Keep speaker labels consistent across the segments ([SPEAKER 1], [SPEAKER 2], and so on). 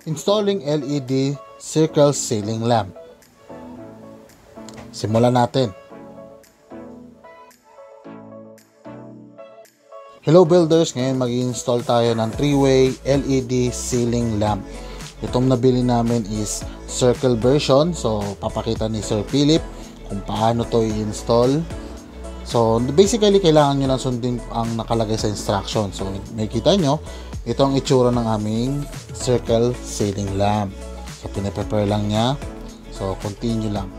[SPEAKER 1] Installing LED circle ceiling lamp. Simulan natin. Hello builders, ngayon mag-install tayo ng 3-way LED ceiling lamp. Itong nabili namin is circle version. So papakita ni Sir Philip kung paano to i-install. So basically kailangan nyo lang sundin ang nakalagay sa instruction. So makikita nyo, ito ang itsura ng aming circle ceiling lamp. So pinaprepare lang niya. So continue lang.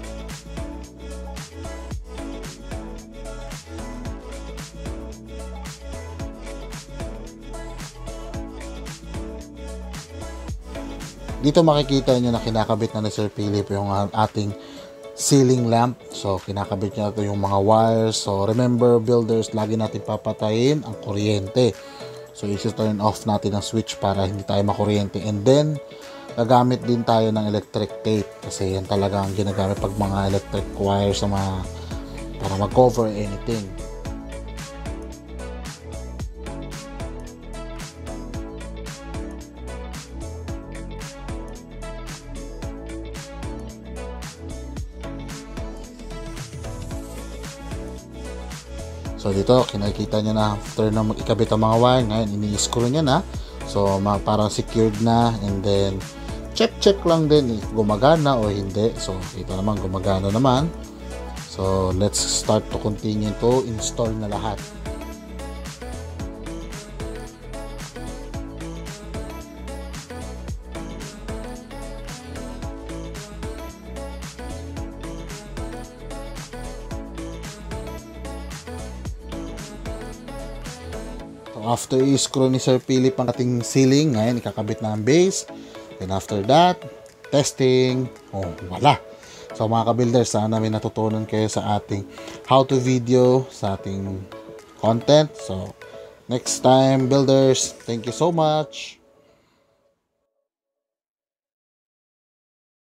[SPEAKER 1] Dito makikita nyo na kinakabit na ni Sir Philip yung ating ceiling lamp. So kinakabit niya ito yung mga wires. So remember builders, lagi natin papatayin ang kuryente. So i-turn off natin ang switch para hindi tayo makuryente. And then gagamit din tayo ng electric tape kasi yan talaga ang ginagamit pag mga electric wires na para mag-cover anything. So dito, kinakita nyo na after na ikabit ang mga wire, ngayon ini-screw nyo na. So parang secured na, and then check lang din if gumagana o hindi. So ito naman gumagana naman. So let's start to continue to install na lahat. After i-screw ni Sir Philip ang ating ceiling, ngayon ikakabit na ang base. Then after that, testing. Oh, wala. So mga ka-builders, sana may natutunan kayo sa ating how to video, sa ating content. So next time builders, thank you so much.